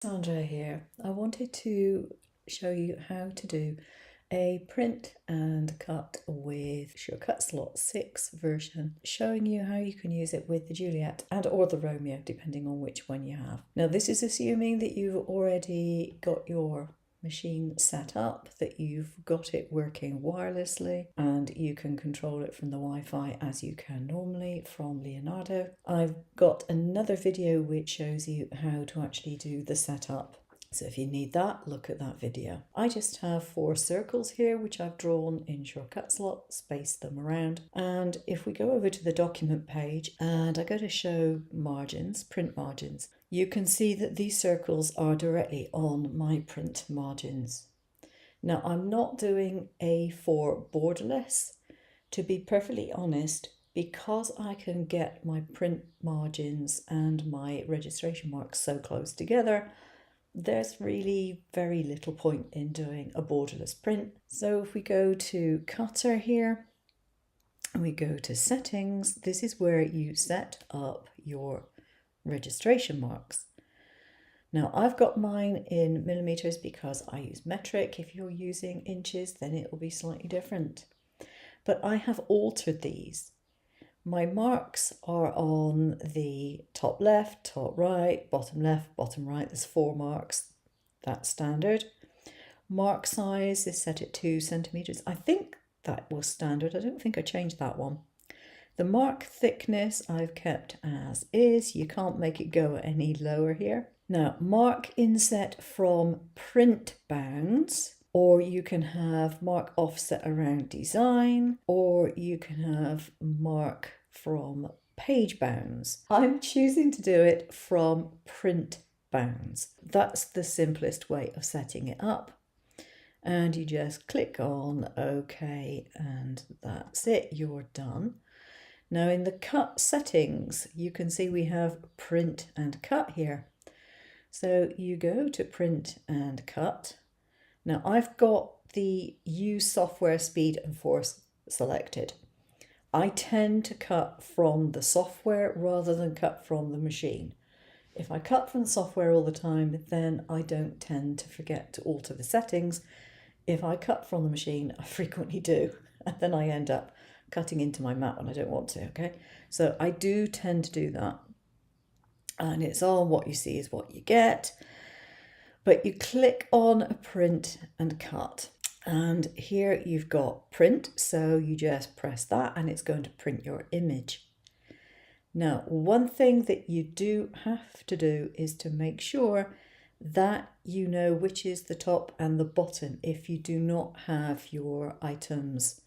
Sandra here. I wanted to show you how to do a print and cut with Cut Slot 6 version, showing you how you can use it with the Juliet and or the Romeo, depending on which one you have. Now this is assuming that you've already got your machine set up, that you've got it working wirelessly and you can control it from the Wi-Fi as you can normally from Leonardo. I've got another video which shows you how to actually do the setup. So if you need that, look at that video. I just have 4 circles here, which I've drawn in Cut Slot, spaced them around. And if we go over to the document page and I go to show margins, print margins, you can see that these circles are directly on my print margins. Now I'm not doing A4 borderless, to be perfectly honest, because I can get my print margins and my registration marks so close together, there's really very little point in doing a borderless print. So if we go to Cutter here, and we go to Settings, this is where you set up your registration marks. Now I've got mine in millimeters because I use metric. If you're using inches, then it will be slightly different. But I have altered these. My marks are on the top left, top right, bottom left, bottom right. There's 4 marks. That's standard. Mark size is set at 2 centimeters. I think that was standard. I don't think I changed that one. The mark thickness I've kept as is. You can't make it go any lower here. Now, mark inset from print bounds, or you can have mark offset around design, or you can have mark from page bounds. I'm choosing to do it from print bounds. That's the simplest way of setting it up. And you just click on OK, and that's it, you're done. Now in the cut settings, you can see we have print and cut here. So you go to print and cut. Now I've got the use software speed and force selected. I tend to cut from the software rather than cut from the machine. If I cut from the software all the time, then I don't tend to forget to alter the settings. If I cut from the machine, I frequently do, and then I end up cutting into my mat when I don't want to, okay? So I do tend to do that. And it's all what you see is what you get. But you click on a print and cut. And here you've got print, so you just press that and it's going to print your image. Now, one thing that you do have to do is to make sure that you know which is the top and the bottom if you do not have your items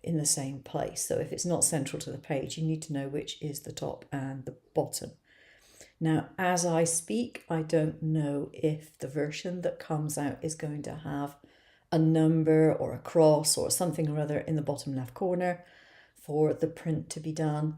in the same place. So if it's not central to the page, you need to know which is the top and the bottom. Now, as I speak, I don't know if the version that comes out is going to have a number or a cross or something or other in the bottom left corner for the print to be done.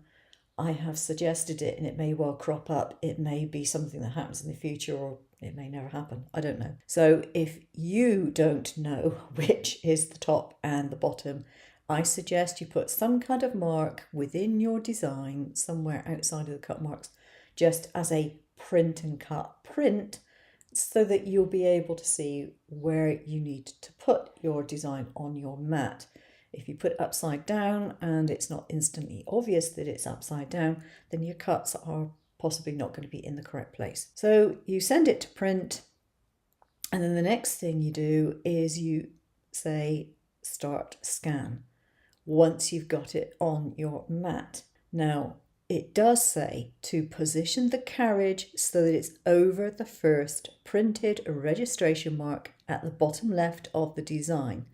I have suggested it and it may well crop up. It may be something that happens in the future, or it may never happen. I don't know. So if you don't know which is the top and the bottom, I suggest you put some kind of mark within your design, somewhere outside of the cut marks, just as a print and cut print, so that you'll be able to see where you need to put your design on your mat. If you put it upside down and it's not instantly obvious that it's upside down, then your cuts are possibly not going to be in the correct place. So you send it to print, and then the next thing you do is you say start scan once you've got it on your mat. Now, it does say to position the carriage so that it's over the first printed registration mark at the bottom left of the design.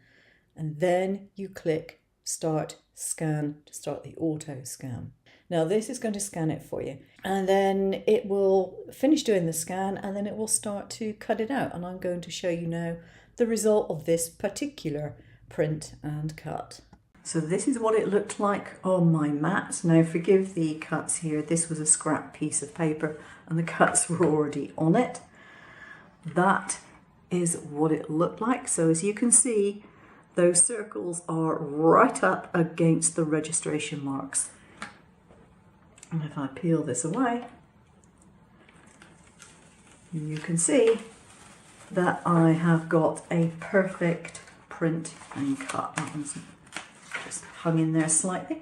And then you click Start Scan to start the auto scan. Now this is going to scan it for you. And then it will finish doing the scan and then it will start to cut it out. And I'm going to show you now the result of this particular print and cut. So this is what it looked like on my mat. Now forgive the cuts here. This was a scrap piece of paper and the cuts were already on it. That is what it looked like. So as you can see, those circles are right up against the registration marks. And if I peel this away, you can see that I have got a perfect print and cut. That one's just hung in there slightly,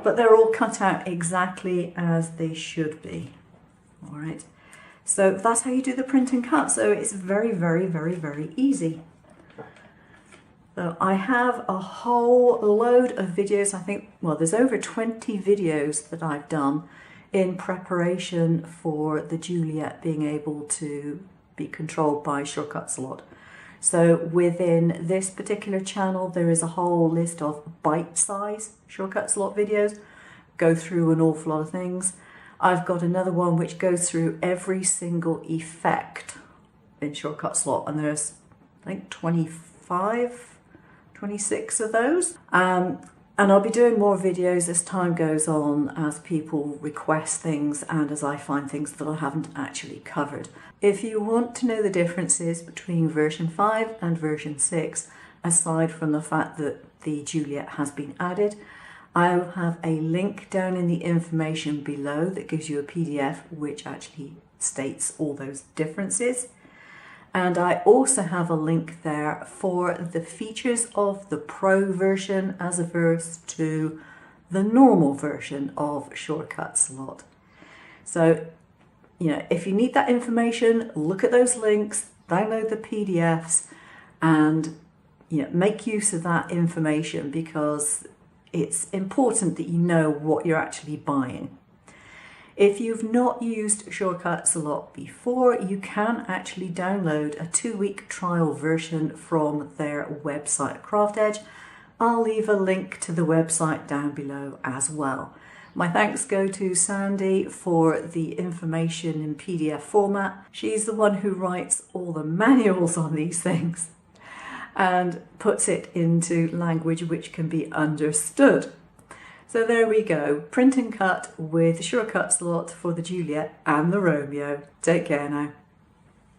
but they're all cut out exactly as they should be. All right, so that's how you do the print and cut. So it's very, very, very, very easy. So I have a whole load of videos. I think, well, there's over 20 videos that I've done in preparation for the Juliet being able to be controlled by shortcuts a lot. So within this particular channel, there is a whole list of bite-size shortcuts a lot videos, go through an awful lot of things. I've got another one which goes through every single effect in shortcut slot, and there's, I think, 26 of those. And I'll be doing more videos as time goes on, as people request things and as I find things that I haven't actually covered. If you want to know the differences between version 5 and version 6, aside from the fact that the Juliet has been added, I'll have a link down in the information below that gives you a PDF which actually states all those differences. And I also have a link there for the features of the Pro version as opposed to the normal version of Shortcut Slot. So, you know, if you need that information, look at those links, download the PDFs, and, you know, make use of that information, because it's important that you know what you're actually buying. If you've not used Shortcuts a lot before, you can actually download a 2-week trial version from their website, CraftEdge. I'll leave a link to the website down below as well. My thanks go to Sandy for the information in PDF format. She's the one who writes all the manuals on these things and puts it into language which can be understood. So there we go, print and cut with Shortcut Slot for the Juliet and the Romeo. Take care now.